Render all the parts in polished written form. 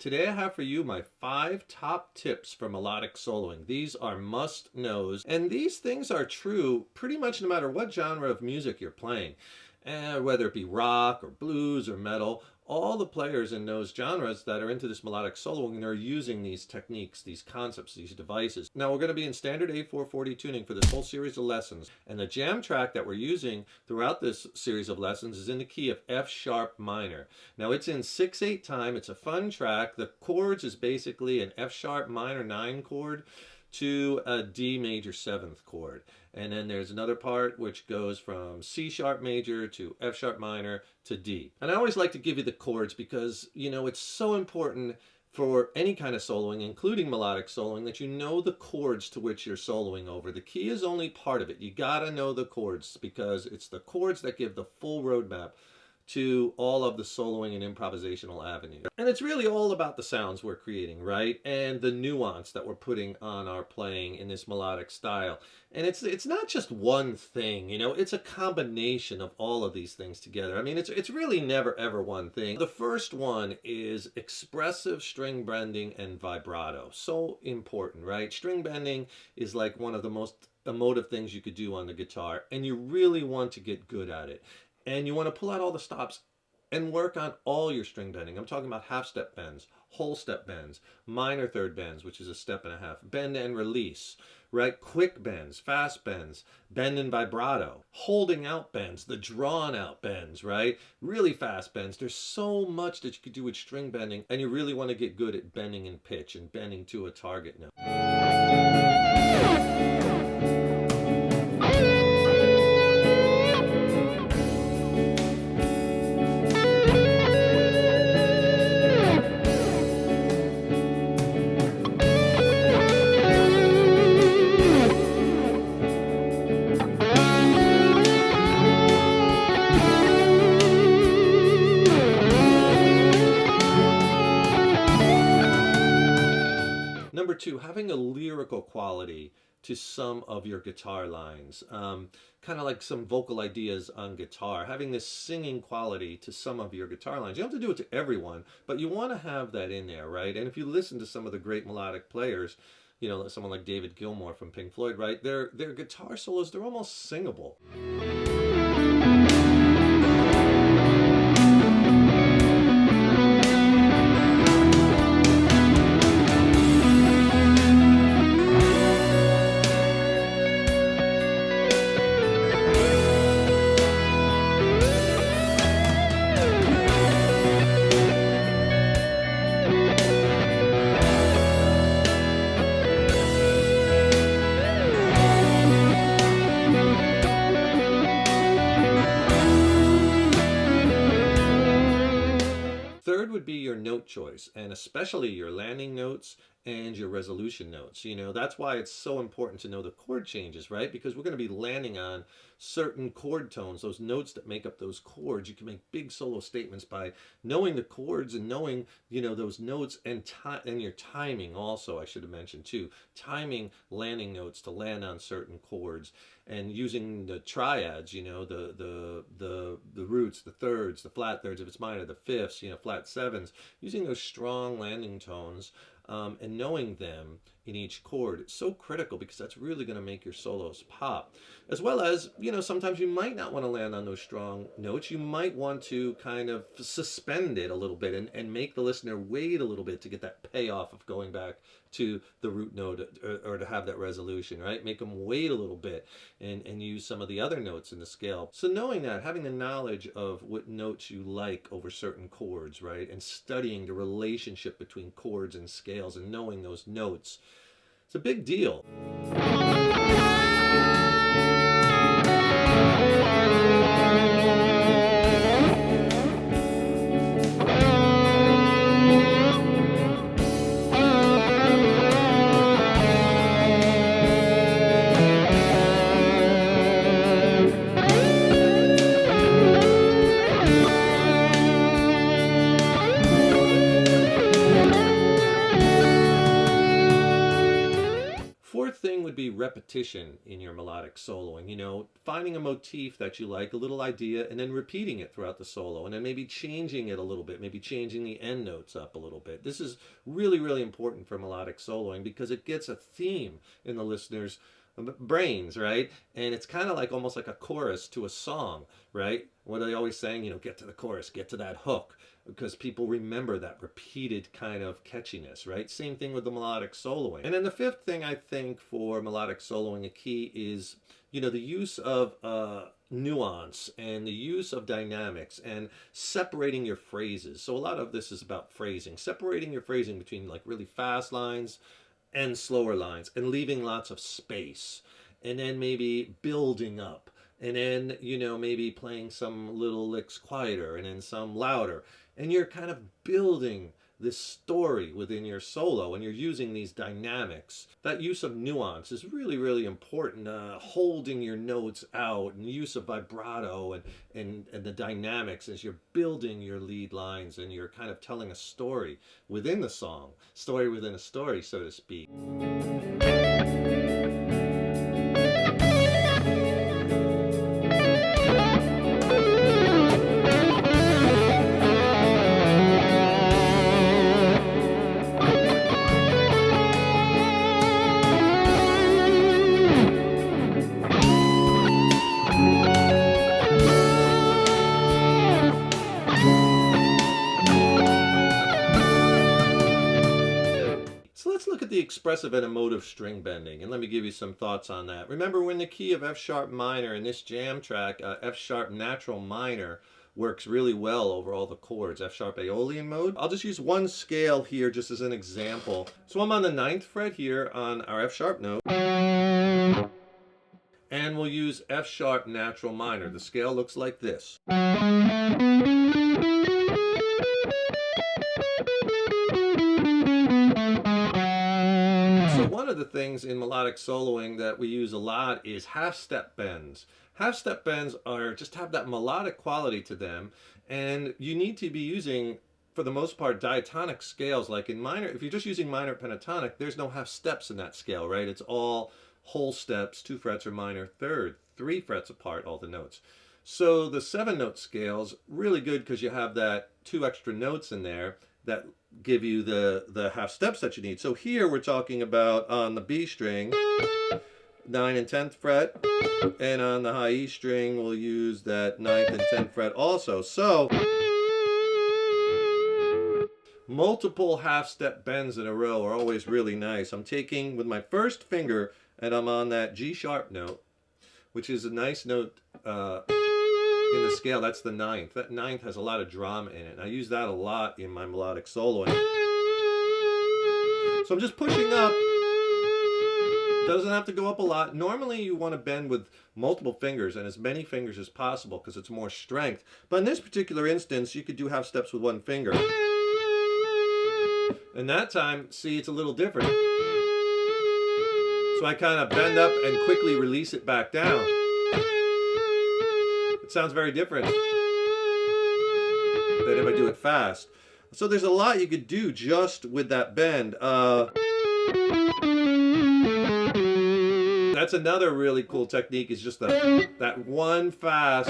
Today I have for you my 5 top tips for melodic soloing. These are must-knows, and these things are true pretty much no matter what genre of music you're playing. Whether it be rock or blues or metal, all the players in those genres that are into this melodic soloing are using these techniques, these concepts, these devices. Now we're going to be in standard A440 tuning for this whole series of lessons, and the jam track that we're using throughout this series of lessons is in the key of F sharp minor. Now it's in 6/8 time. It's a fun track. The chords is basically an F sharp minor 9 chord to a D major 7th chord. And then there's another part which goes from C sharp major to F sharp minor to D. And I always like to give you the chords because, it's so important for any kind of soloing, including melodic soloing, that you know the chords to which you're soloing over. The key is only part of it. You gotta know the chords because it's the chords that give the full roadmap to all of the soloing and improvisational avenues. And it's really all about the sounds we're creating, right? And the nuance that we're putting on our playing in this melodic style. And it's not just one thing, it's a combination of all of these things together. I mean, it's really never ever one thing. The first one is expressive string bending and vibrato. So important, right? String bending is like one of the most emotive things you could do on the guitar, and you really want to get good at it. And you want to pull out all the stops and work on all your string bending. I'm talking about half step bends, whole step bends, minor third bends, which is a step and a half, bend and release, right? Quick bends, fast bends, bend and vibrato, holding out bends, the drawn out bends, right? Really fast bends. There's so much that you could do with string bending, and you really want to get good at bending in pitch and bending to a target note. Number 2, having a lyrical quality to some of your guitar lines, kind of like some vocal ideas on guitar, having this singing quality to some of your guitar lines. You don't have to do it to everyone, but you want to have that in there, right? And if you listen to some of the great melodic players, someone like David Gilmour from Pink Floyd, right? Their guitar solos, they're almost singable. Third would be your note choice, and especially your landing notes and your resolution notes. That's why it's so important to know the chord changes, right? Because we're going to be landing on certain chord tones, those notes that make up those chords. You can make big solo statements by knowing the chords and knowing, those notes, and your timing also, I should have mentioned too. Timing landing notes to land on certain chords, and using the triads, the roots, the thirds, the flat thirds if it's minor, the fifths, flat sevens, using those strong landing tones. And knowing them in each chord, it's so critical because that's really going to make your solos pop. As well as, sometimes you might not want to land on those strong notes. You might want to kind of suspend it a little bit and make the listener wait a little bit to get that payoff of going back to the root note, or to have that resolution, right? Make them wait a little bit and use some of the other notes in the scale. So knowing that, having the knowledge of what notes you like over certain chords, right? And studying the relationship between chords and scales and knowing those notes, it's a big deal. would be repetition in your melodic soloing. You know, finding a motif that you like, a little idea, and then repeating it throughout the solo, and then maybe changing it a little bit, maybe changing the end notes up a little bit. This is really, really important for melodic soloing because it gets a theme in the listener's brains, right? And it's kind of like almost like a chorus to a song, right? What are they always saying? You know, get to the chorus, get to that hook, because people remember that repeated kind of catchiness, right? Same thing with the melodic soloing. And then the fifth thing I think for melodic soloing, a key is, you know, the use of nuance and the use of dynamics and separating your phrases. So a lot of this is about phrasing, separating your phrasing between like really fast lines and slower lines, and leaving lots of space, and then maybe building up, and then, you know, maybe playing some little licks quieter and then some louder, and you're kind of building this story within your solo, and you're using these dynamics. That use of nuance is really, really important. Holding your notes out, and use of vibrato, and the dynamics as you're building your lead lines, and you're kind of telling a story within the song, story within a story, so to speak. The expressive and emotive string bending, and let me give you some thoughts on that. Remember, we're in the key of F sharp minor in this jam track. F sharp natural minor works really well over all the chords. F sharp Aeolian mode. I'll just use one scale here just as an example. So I'm on the 9th fret here on our F sharp note, and we'll use F sharp natural minor. The scale looks like this. So one of the things in melodic soloing that we use a lot is half-step bends. Half-step bends are just have that melodic quality to them, and you need to be using, for the most part, diatonic scales. Like in minor, if you're just using minor pentatonic, there's no half steps in that scale, right? It's all whole steps, 2 frets or minor third, 3 frets apart, all the notes. So the 7-note scale's really good because you have that 2 extra notes in there that give you the half steps that you need. So here we're talking about on the B string, 9th and 10th fret, and on the high E string we'll use that 9th and 10th fret also. So multiple half step bends in a row are always really nice. I'm taking with my first finger and I'm on that G sharp note, which is a nice note in the scale. That's the 9th. That 9th has a lot of drama in it, and I use that a lot in my melodic soloing. So I'm just pushing up. Doesn't have to go up a lot. Normally you want to bend with multiple fingers and as many fingers as possible because it's more strength. But in this particular instance, you could do half steps with one finger. And that time, see, it's a little different. So I kind of bend up and quickly release it back down. It sounds very different than if I do it fast. So there's a lot you could do just with that bend. That's another really cool technique, is just that one fast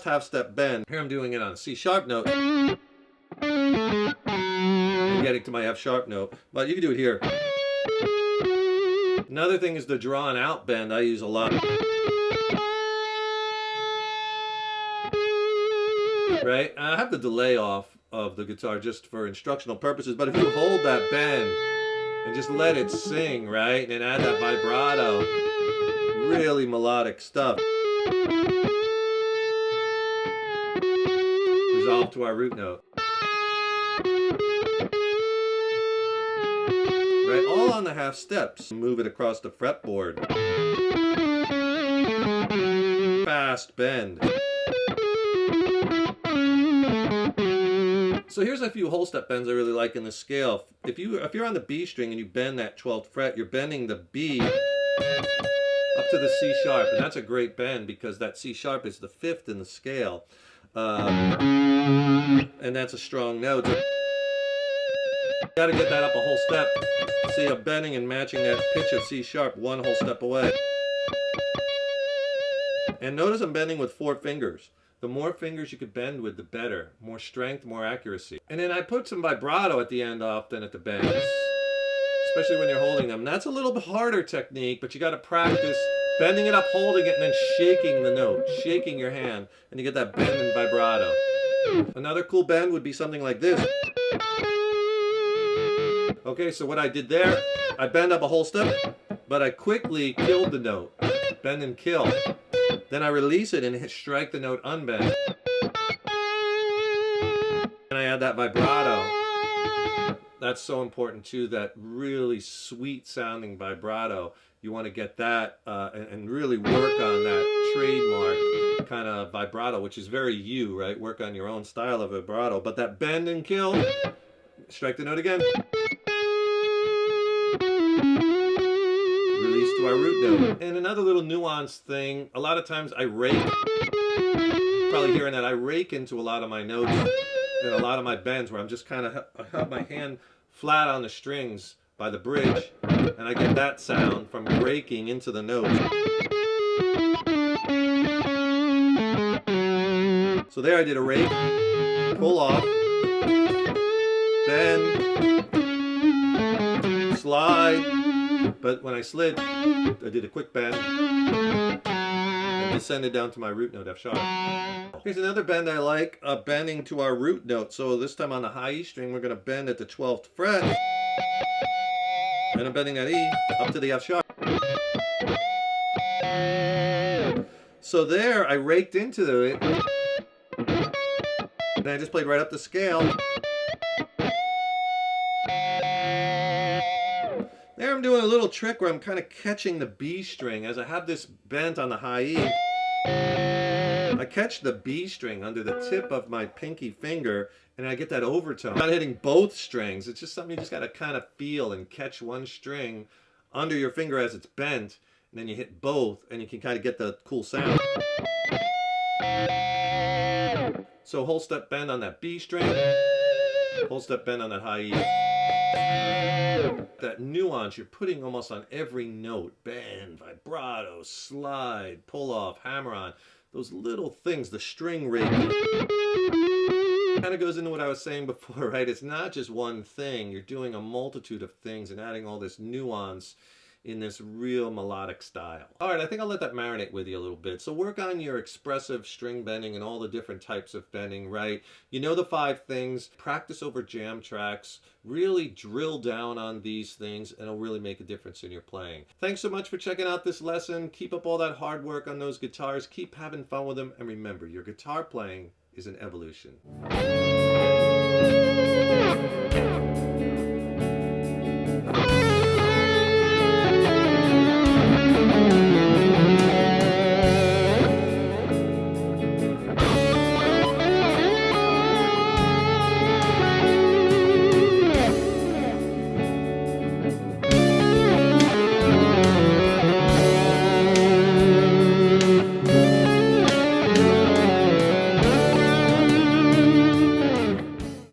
half step bend. Here I'm doing it on a C sharp note. I'm getting to my F sharp note, but you can do it here. Another thing is the drawn out bend I use a lot. Right? I have the delay off of the guitar just for instructional purposes, but if you hold that bend and just let it sing, right? And add that vibrato, really melodic stuff. Resolve to our root note. Right, all on the half steps. Move it across the fretboard. Fast bend. So here's a few whole step bends I really like in the scale. If you're on the B string and you bend that 12th fret, you're bending the B up to the C sharp, and that's a great bend because that C sharp is the 5th in the scale, and that's a strong note. Got to get that up a whole step. See, I'm bending and matching that pitch of C sharp one whole step away. And notice I'm bending with 4 fingers. The more fingers you could bend with, the better. More strength, more accuracy. And then I put some vibrato at the end often at the bends, especially when you're holding them. That's a little bit harder technique, but you got to practice bending it up, holding it, and then shaking the note, shaking your hand, and you get that bend and vibrato. Another cool bend would be something like this. Okay, so what I did there, I bend up a whole step, but I quickly killed the note. Bend and kill. Then I release it and strike the note unbent. And I add that vibrato. That's so important too, that really sweet sounding vibrato. You want to get that and really work on that trademark kind of vibrato, which is very you, right? Work on your own style of vibrato. But that bend and kill, strike the note again. Release to our root note. And another little nuance thing, a lot of times I rake, probably hearing that, I rake into a lot of my notes and a lot of my bends where I'm just kind of, I have my hand flat on the strings by the bridge, and I get that sound from raking into the notes. So there I did a rake, pull off, bend, slide, but when I slid, I did a quick bend and descended down to my root note F sharp. Here's another bend I like, bending to our root note. So this time on the high E string, we're going to bend at the 12th fret. And I'm bending that E up to the F sharp. So there, I raked into it. And I just played right up the scale. There I'm doing a little trick where I'm kind of catching the B string. As I have this bent on the high E, I catch the B string under the tip of my pinky finger, and I get that overtone. I'm not hitting both strings. It's just something you just got to kind of feel and catch one string under your finger as it's bent, and then you hit both, and you can kind of get the cool sound. So whole step bend on that B string, whole step bend on that high E. That nuance you're putting almost on every note. Bend, vibrato, slide, pull off, hammer on. Those little things, the string rate. Kind of goes into what I was saying before, right? It's not just one thing. You're doing a multitude of things and adding all this nuance in this real melodic style. All right, I think I'll let that marinate with you a little bit. So work on your expressive string bending and all the different types of bending, right? You know the 5 things. Practice over jam tracks. Really drill down on these things, and it'll really make a difference in your playing. Thanks so much for checking out this lesson. Keep up all that hard work on those guitars. Keep having fun with them. And remember, your guitar playing is an evolution.